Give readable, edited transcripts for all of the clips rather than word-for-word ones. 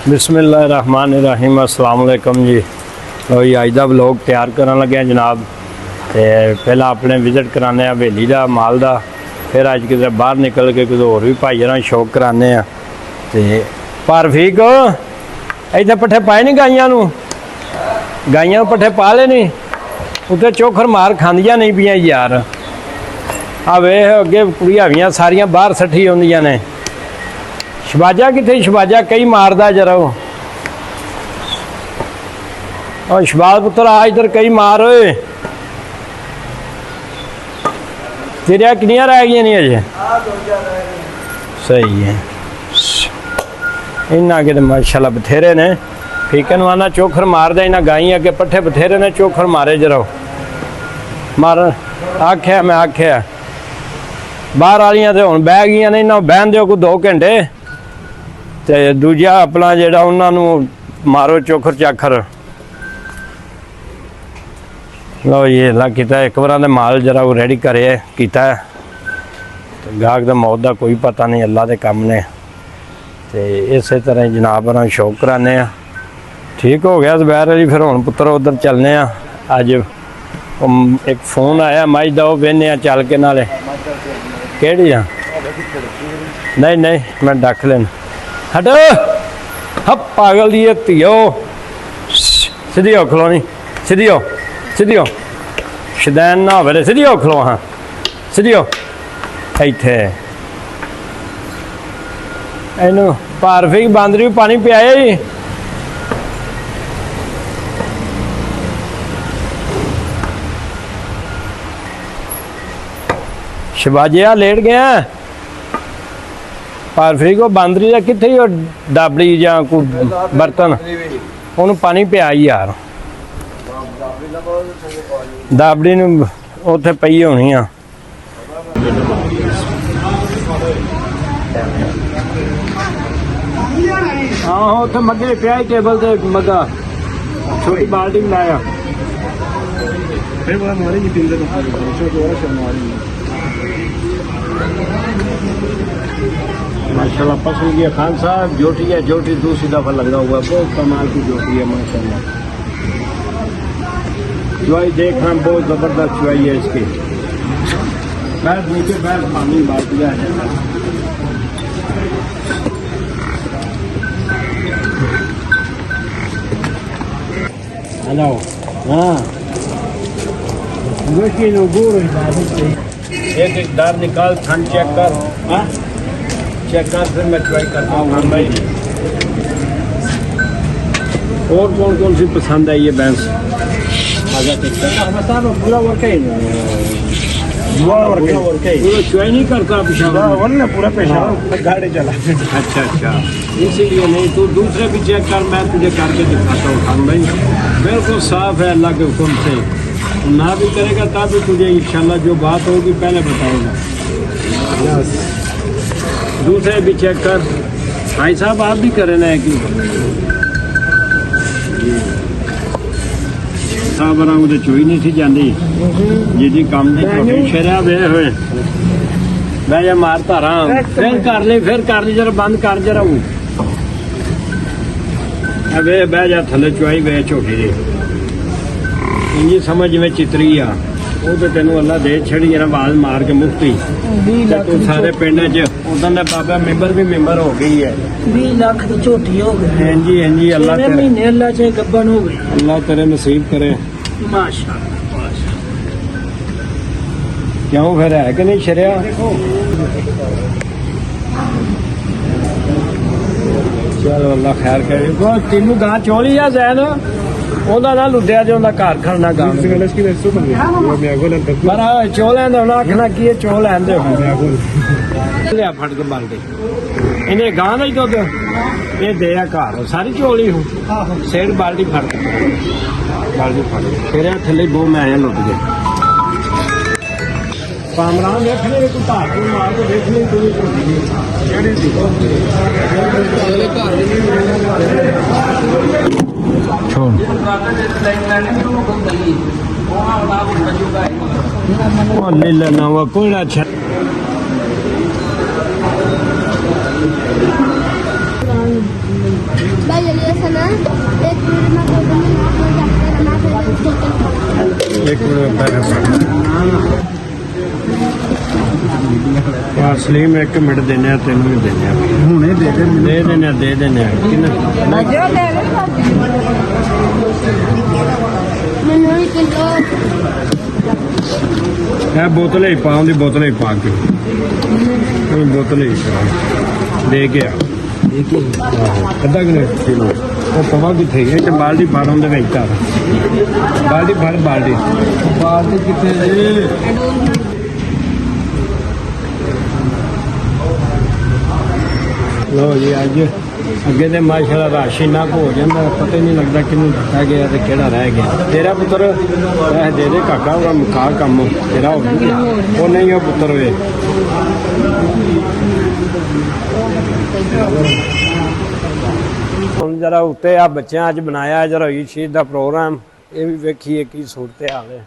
बिस्मिल्लाहिर्रहमानिर्रहीम अस्सलाम वालेकुम जी। लो जी अज का व्लॉग तैयार करन लगे जनाब। तो पहला अपने विजिट कराने हवेली का माल का, फिर अज किते बाहर निकल के किते होर भी भाई जरा शौक कराने। तो पर फीक इतने पट्ठे पाए नहीं गाइयां नूं, गाइयां पट्ठे पा ले नहीं, उत्ते चोखर मार खांदियां नहीं पियां यार। आ वे अगे कुड़ियां हवियां सारियां बाहर सट्ठी आउंदियां ने। शबाजा कितने, शबाजा कई मारदा जरा वो। और शबाज पुत्र आ इधर कई मार होए। तेरिया किनियां रह गई नहीं अजे? सही है। इन्ना के माशाल्लाह बथेरे ने। फीकन वाना चोखर मार दे, इन्हें गाई अगे पट्ठे बथेरे ने, चोखर मारे जरा मार। आख्या मैं आख्या बाहर वालियां तो हुण बह गई ने, इन्हें बहन दो कोई 2 घंटे। तो दूजा अपना जेड़ा उन्होंने मारो चोखर चाखर। लो ये ला किता एक बार दे माल जरा वो रेडी करे किता है। तो गाहक दा मौत दा कोई पता नहीं, अल्लाह दे काम ने। तो इस तरह जनाब शौक कराने। ठीक हो गया दोपहर जी, फिर हुण पुत्र उधर चलने। अज एक फोन आया मज दा, बहने चल के नाले केड़ी आ? नहीं नहीं मैं डक लेना। हटो हप पागल दी धियो, सीधी हो खलोनी, सीधी हो, सीधी हो, शदैन ना हो, सीधी हो खलो। हाँ सीधी हो। इत्थे इनू पारफिक बांदरी पानी पियाया जी। शबाजिया लेट गया पारफिक वो बांदरी का कितने ही डाबड़ी या कोई बर्तन उन्होंने पानी पिया यार। दाबड़ी उत्थे पई होनी। हाँ उत्थे मगे पिया टेबल से मगा, छोटी बाल्टी में लाया। माशाल्लाह पसंद किया खान साहब। जोटी है, जोटी दूसरी दफा लगा हुआ, बहुत कमाल की जोटी है माशाल्लाह। चुवाई देखना बहुत जबरदस्त चुवाई है इसकी। बैठ नीचे बैठ, पानी बाल दिया है। हेलो हाँ एक दार निकाल, थन चेक कर। हाँ चेक कर, फिर मैं ट्राई करता हूँ। हाँ भाई और कौन कौन सी पसंद है ये बैंस? पूरा वर्क है, पूरा चुआई नहीं करता पूरा पेशा गाड़ी चला। अच्छा अच्छा, इसीलिए नहीं तो दूसरे भी चेक कर, मैं तुझे करके दिखाता हूँ। खान भाई बिल्कुल साफ है अल्लाह के हुक्म से। ना भी करेगा तब भी तुझे इंशाल्लाह जो बात होगी पहले बताएगा। दूसरे भी चेक कर। भाई साहब आप भी करें ना कि साहब मुझे चोई नहीं थी जाती जी काम नहीं शरिया वे हुए। मैं ये मारता रहा, फिर कर ली जरा बंद कर जरा। वो वे बह जा थले चुआई वे झोटी दी इंजी समझ में चितरी आ। वो तो तेन अल्लाह दे छड़ी जरा आवाज मार के मुफ्ती तू सारे पिंड च उदन दे बाबा मेंबर भी मेंबर हो गई है। 20 लाख की झोटी हो गई। हाँ जी हाँ जी, अल्लाह महीने अल्लाह चाहे गब्बन हो गई। अल्लाह तेरे नसीब करे माशाअल्लाह। क्यों फिर है कि नहीं शरिया? चलो अल्लाह खैर करे। तेनू गां चोली आ जैन ਉਹਦਾ ਨਾ ਲੁੱਟਿਆ ਜੇ ਉਹਦਾ ਘਰ ਖੜਨਾ ਗਾ ਪਰ ਚੋਲਿਆਂ ਦਾ ਉਹਨਾਂ ਆਖਣਾ ਕੀ ਚੋਲ ਲੈਂਦੇ ਹੋ ਲਿਆ ਫੜ ਕੇ ਬਾਲਟੀ ਇਹਨੇ ਗਾਂ ਦਾ ਹੀ ਦੁੱਧ ਇਹ ਦੇ ਆ ਘਰ ਸਾਰੀ ਚੋਲੀ ਹੋ ਸੇੜ ਬਾਲਟੀ ਫੜ ਕੇ ਤੇਰੇ ਥੱਲੇ ਬੋ ਮੈਂ ਆਇਆ ਲੁੱਟ ਕੇ ਕਾਮਰਾਨ ਵੇਖਣੇ ਕੋਈ ਧਾਰ ਨੂੰ ਮਾਰ ਕੇ ਵੇਖਣੇ ਕੋਈ ਜਿਹੜੀ ਸੀ ਅਗਲੇ ਘਰ ਦੇ छोड़ ले लेना हुआ कोई अच्छा भाई ये सना एक मिनट में बोल दूंगी मैं जाकर ना फिर चिकन एक मिनट सलीम 1 मिनट देने तेन भी देने ਹੁਣੇ ਦੇ ਦੇ ਮੈਨੂੰ दे देने किन्ना मैंने ही किलो है बोतल ही पा दी बोतल ही पा के बोतल ही करा दे के आ ਅੱਧਾ ਕਿਲੋ ਉਹ ਪਵਾ ਕਿੱਥੇ ਇਹ ਤੇ ਬਾਲਟੀ ਫੜ ਉਹਦੇ ਵਿੱਚ ਧਰ ਬਾਲਟੀ ਫੜ ਬਾਲਟੀ ਕਿੱਥੇ ਜੀ ਲੋ ਜੀ ਅੱਜ ਅੱਗੇ ਤੇ ਮਾਸ਼ਾਅੱਲਾ ਰਸ਼ ਇੰਨਾ ਕੁ ਹੋ ਜਾਂਦਾ ਪਤਾ ਹੀ ਨਹੀਂ ਲੱਗਦਾ ਕਿਹਨੂੰ ਦਿੱਤਾ ਗਿਆ ਤੇ ਕਿਹੜਾ ਰਹਿ ਗਿਆ ਤੇਰਾ ਪੁੱਤਰ ਇਹ ਦੇ ਦੇ ਕਾਕਾ ਉਹਦਾ ਮੁਕਾ ਕੰਮ ਤੇਰਾ ਹੋ ਗਿਆ ਉਹ ਨਹੀਂ ਉਹ ਪੁੱਤਰ ਵੇ ਹੁਣ ਜਰਾ ਉੱਤੇ ਆ ਬੱਚਿਆਂ ਅੱਜ ਬਣਾਇਆ ਜਰਾ ਸ਼ਹੀਦ ਦਾ ਪ੍ਰੋਗਰਾਮ ਇਹ ਵੀ ਵੇਖੀਏ ਕੀ ਸੂਰਤ ਹਾਲ ਹੈ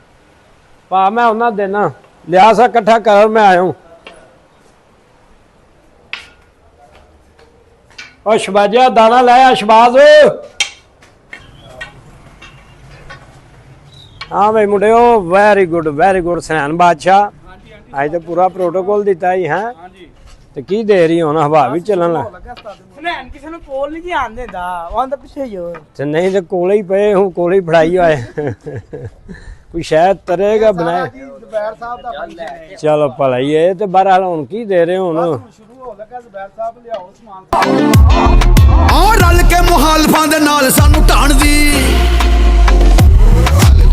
ਭਾ ਮੈਂ ਉਹਨਾਂ ਦੇਣਾ ਲਿਆ ਸਾ ਇਕੱਠਾ ਕਰ ਮੈਂ ਆਇਆ ਉਹ ਸ਼ਬਾਜਾ ਦਾਣਾ ਲੈ ਆ ਸ਼ਬਾਜ਼ ਹਾਂ ਬਈ ਮੁੰਡਿਓ ਵੈਰੀ ਗੁੱਡ ਸੈਨ ਬਾਦਸ਼ਾਹ ਅੱਜ ਤਾਂ ਪੂਰਾ ਪ੍ਰੋਟੋਕਾਲ ਦਿੱਤਾ ਹੀ ਹੈ ਤੇ ਕੀ ਦੇ ਰਹੀ ਹੁਣ ਹਵਾ ਵੀ ਚੱਲਣ ਲੱਗ ਸੁਨੈਣ ਕਿਸੇ ਨੂੰ ਕੋਲ ਨਹੀਂ ਜੀ ਆਣ ਦਿੰਦਾ ਉਹ ਤਾਂ ਪਿੱਛੇ ਹੀ ਹੋ ਤੇ ਨਹੀਂ ਤੇ ਕੋਲੇ ਹੀ ਪਏ ਹੁਣ ਕੋਲੇ ਹੀ ਫੜਾਈ ਹੋਏ ਕੋਈ ਸ਼ਾਇਦ ਤਰੇਗਾ ਬਣਾਏ ਜ਼ੁਬੈਰ ਸਾਹਿਬ ਦਾ ਫੰਕਸ਼ਨ ਹੈ ਚਲੋ ਭਲਾਈ ਇਹ ਤੇ ਬਹਰਹਾਲ ਹੁਣ ਕੀ ਦੇ ਰਹੇ ਹੁਣ ਸ਼ੁਰੂ ਹੋ ਲੱਗਾ ਜ਼ੁਬੈਰ ਸਾਹਿਬ ਲਿਆਓ ਸਮਾਨ ਆ ਰਲ ਕੇ ਮੁਹਾਲਫਾਂ ਦੇ ਨਾਲ ਸਾਨੂੰ ਢਾਣ ਦੀ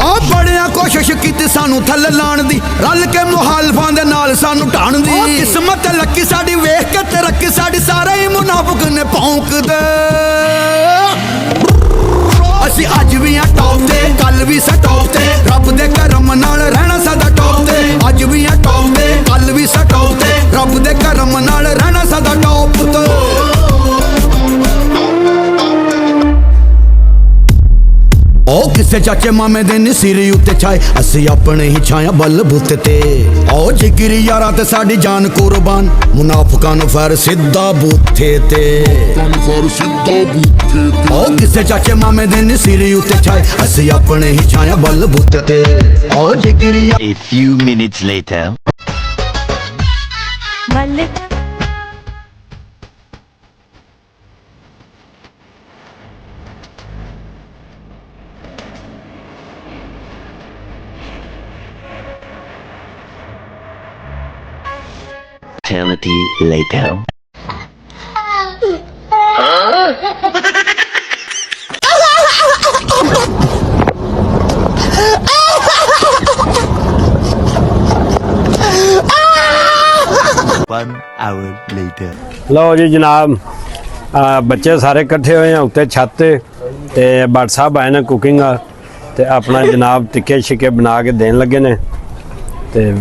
ਆ ਬੜਿਆਂ ਕੋਸ਼ਿਸ਼ ਕੀਤੀ ਸਾਨੂੰ ਥੱਲੇ ਲਾਣ ਦੀ ਰਲ ਕੇ ਮੁਹਾਲਫਾਂ ਦੇ ਨਾਲ ਸਾਨੂੰ ਢਾਣ ਦੀ ਕਿਸਮਤ ਲੱਕੀ ਸਾਡੀ ਵੇਖ ਕੇ ਤੇ ਰੱਖੀ ਸਾਡੀ ਸਾਰੇ ਹੀ ਮੁਨਾਫਿਕ ਨੇ ਭੌਂਕਦੇ ਅਸੀਂ ਅੱਜ ਵੀ ਆ ਟੌਪ ਤੇ ਕੱਲ ਵੀ ਸਾ ਟੌਪ ਤੇ ਰੱਬ ਦੇ ਕਰਮ ਨਾਲ ਰਹਿਣਾ ਸਾਡਾ ਟੌਪ ਤੇ ਅੱਜ ਵੀ ਆ ਟੌਪ ਤੇ ਕੱਲ ਵੀ ਸਾ ਟੌਪ ਤੇ ਰੱਬ ਦੇ ਕਰਮ ਨਾਲ ਰਹਿਣਾ ਸਾਡਾ ਟੌਪ ਤੇ ਉਹ ਕਿਸੇ ਚਾਚੇ ਮਾਮੇ ਦੇ ਨੀ ਸਿਰ ਉੱਤੇ ਛਾਏ ਅਸੀਂ ਆਪਣੇ ਹੀ ਛਾਇਆ ਬਲ ਬੁੱਤ ਤੇ ਉਹ ਜਿਗਰੀ ਯਾਰਾਂ ਤੇ ਸਾਡੀ ਜਾਨ ਕੁਰਬਾਨ ਮੁਨਾਫਿਕਾਂ ਨੂੰ ਫਰ ਸਿੱਧਾ ਬੂਥੇ ਤੇ ਉਹ ਕਿਸੇ ਚਾਚੇ ਮਾਮੇ ਦੇ ਨੀ ਸਿਰ ਉੱਤੇ ਛਾਏ ਅਸੀਂ ਆਪਣੇ ਹੀ ਛਾਇਆ ਬਲ ਬੁੱਤ ਤੇ ਉਹ ਜਿਗਰੀ A few minutes later. Eternity later. 1 hour later. ਲਓ ਜੀ ਜਨਾਬ ਬੱਚੇ ਸਾਰੇ ਇਕੱਠੇ ਹੋਏ ਆ ਉੱਤੇ ਛੱਤ ਤੇ ਭੱਟ ਸਾਹਿਬ ਆਏ ਨੇ ਕੁਕਿੰਗ ਤੇ ਆਪਣਾ ਜਨਾਬ ਟਿੱਕੇ ਛਿੱਕੇ ਬਣਾ ਕੇ ਦੇਣ ਲੱਗੇ ਨੇ ਤੇ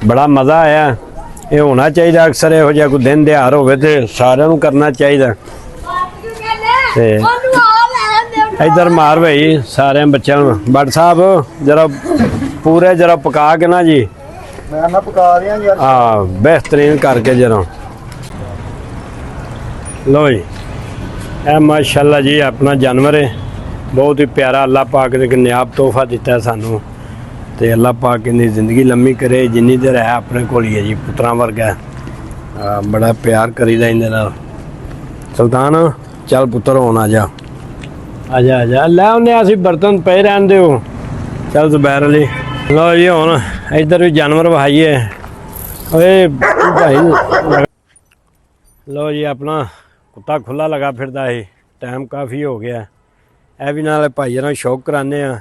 ਬੜਾ ਮਜ਼ਾ ਆਇਆ ਇਹ ਹੋਣਾ ਚਾਹੀਦਾ ਅਕਸਰ ਇਹੋ ਜਿਹਾ ਕੋਈ ਦਿਨ ਦਿਹਾੜ ਹੋਵੇ ਤੇ ਸਾਰਿਆਂ ਨੂੰ ਕਰਨਾ ਚਾਹੀਦਾ ਤੇ ਇਧਰ ਮਾਰ ਭਾਈ ਸਾਰਿਆਂ ਬੱਚਿਆਂ ਨੂੰ ਭੱਟ ਸਾਹਿਬ ਜਰਾ ਪੂਰੇ ਜਰਾ ਪਕਾ ਕੇ ਨਾ ਜੀ ਮੈਂ ਨਾ ਪਕਾ ਰਿਹਾ ਯਾਰ ਹਾਂ ਬਿਹਤਰੀਨ ਕਰਕੇ ਜਰਾ ਲੋ ਜੀ ਇਹ ਮਾਸ਼ਾਅੱਲਾ ਜੀ ਆਪਣਾ ਜਾਨਵਰ ਹੈ ਬਹੁਤ ਹੀ ਪਿਆਰਾ ਅੱਲਾਹ ਪਾਕ ਨੇ ਨਿਆਬ ਤੋਹਫਾ ਦਿੱਤਾ ਸਾਨੂੰ ਤੇ ਅੱਲਾਹ ਪਾਕ ਇਹਦੀ ਜ਼ਿੰਦਗੀ ਲੰਮੀ ਕਰੇ ਜਿੰਨੀ ਦੇਰ ਹੈ ਆਪਣੇ ਕੋਲ ਹੀ ਹੈ ਜੀ ਪੁੱਤਰਾਂ ਵਰਗਾ ਬੜਾ ਪਿਆਰ ਕਰੀਦਾ ਇਹਦੇ ਨਾਲ ਸੁਲਤਾਨ ਚੱਲ ਪੁੱਤਰ ਹੋਣ ਆ ਜਾ ਲੈ ਉਹਨੇ ਅਸੀਂ ਬਰਤਨ ਪਏ ਰਹਿਣ ਦਿਓ ਚੱਲ ਜ਼ੁਬੈਰ ਅਲੀ ਲਓ ਜੀ ਹੁਣ ਇੱਧਰ ਵੀ ਜਾਨਵਰ ਵਹਾਈਏ ਓਏ ਭਾਈ ਲਓ ਜੀ ਆਪਣਾ ਕੁੱਤਾ ਖੁੱਲਾ ਲਗਾ ਫਿਰਦਾ ਹੈ ਟਾਈਮ ਕਾਫੀ ਹੋ ਗਿਆ ਇਹ ਵੀ ਨਾਲ ਭਾਈਆਂ ਨਾਲ ਸ਼ੌਕ ਕਰਾਉਂਦੇ ਆ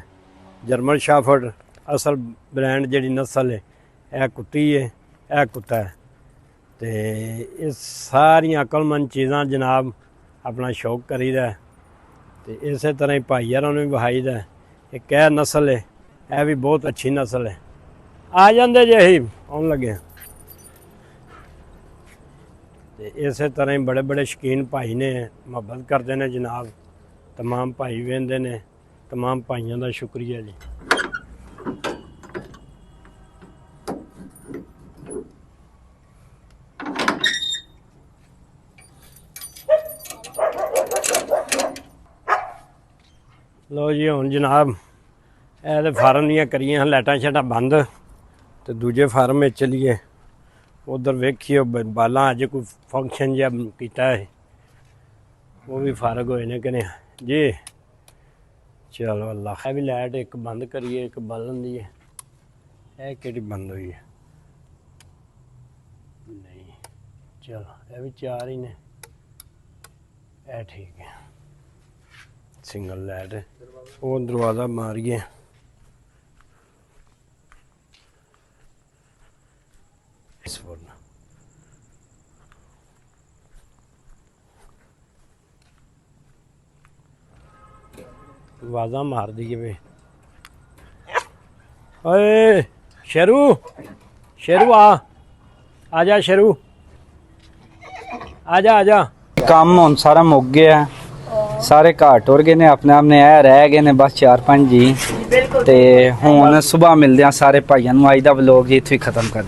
ਜਰਮਨ ਸ਼ਾਫਰਡ ਅਸਲ ਬ੍ਰਾਂਡ ਜਿਹੜੀ ਨਸਲ ਹੈ ਇਹ ਕੁੱਤੀ ਹੈ ਇਹ ਕੁੱਤਾ ਹੈ ਤੇ ਇਹ ਸਾਰੀਆਂ ਅਕਲਮੰਦ ਚੀਜ਼ਾਂ ਜਨਾਬ ਆਪਣਾ ਸ਼ੌਕ ਕਰੀਦਾ ਤੇ ਇਸੇ ਤਰ੍ਹਾਂ ਹੀ ਭਾਈਆਂ ਨੂੰ ਵੀ ਵਹਾਈਦਾ ਇੱਕ ਇਹ ਨਸਲ ਹੈ ਇਹ ਵੀ ਬਹੁਤ ਅੱਛੀ ਨਸਲ ਹੈ ਆ ਜਾਂਦੇ ਜੇ ਹੀ ਆਉਣ ਲੱਗੇ ਤੇ ਇਸੇ ਤਰ੍ਹਾਂ ਹੀ ਬੜੇ ਬੜੇ ਸ਼ੌਕੀਨ ਭਾਈ ਨੇ ਮੁਹੱਬਤ ਕਰਦੇ ਨੇ ਜਨਾਬ तमाम भाई वेंदे ने तमाम भाइयों का शुक्रिया जी ਲਓ ਜੀ ਹੁਣ ਜਨਾਬ ਇਹ ਤੇ ਫਾਰਮ ਦੀਆਂ ਕਰੀਆਂ ਲਾਈਟਾਂ ਛਾਟਾਂ ਬੰਦ ਤੇ ਦੂਜੇ ਫਾਰਮ ਵਿੱਚ ਚਲੀਏ ਉਧਰ ਵੇਖੀਏ ਬਾਲਾਂ ਅੱਜ ਕੋਈ ਫੰਕਸ਼ਨ ਜਿਹਾ ਕੀਤਾ ਹੈ ਉਹ ਵੀ ਫਾਰਗ ਹੋਏ ਨੇ ਕਿ ਨਹੀਂ ਜੀ ਚਲੋ ਅੱਲਾ ਇਹ ਵੀ ਲਾਈਟ ਇੱਕ ਬੰਦ ਕਰੀਏ ਇੱਕ ਬਾਲਣ ਦੀ ਹੈ ਇਹ ਕਿਹੜੀ ਬੰਦ ਹੋਈ ਹੈ ਨਹੀਂ ਚਲੋ ਇਹ ਵੀ ਚਾਰ ਹੀ ਨੇ ਇਹ ਠੀਕ ਹੈ ਸਿੰਗਲ ਲਾਈਟ ਹੈ ਉਹ ਦਰਵਾਜ਼ਾ ਮਾਰੀਏ ਇਸ ਫੋਨ ਆਵਾਜ਼ਾਂ ਮਾਰ ਦਈਏ ਵੇ ਓਏ ਸ਼ੇਰੂ ਸ਼ੇਰੂ ਆ ਜਾ ਸ਼ੇਰੂ ਆ ਜਾ ਕੰਮ ਹੁਣ ਸਾਰਾ ਮੁੱਕ ਗਿਆ ਸਾਰੇ ਘਰ ਟੁਰ ਗਏ ਨੇ ਆਪਣੇ ਆਪ ਨੇ ਇਹ ਰਹਿ ਗਏ ਨੇ ਬਸ 4-5 ਜੀ ਤੇ ਹੁਣ ਸਵੇਰ ਮਿਲਦੇ ਆ ਸਾਰੇ ਭਾਈਆਂ ਨੂੰ ਅੱਜ ਦਾ ਵਲੌਗ ਜੀ ਇੱਥੇ ਹੀ ਖਤਮ ਕਰਦੇ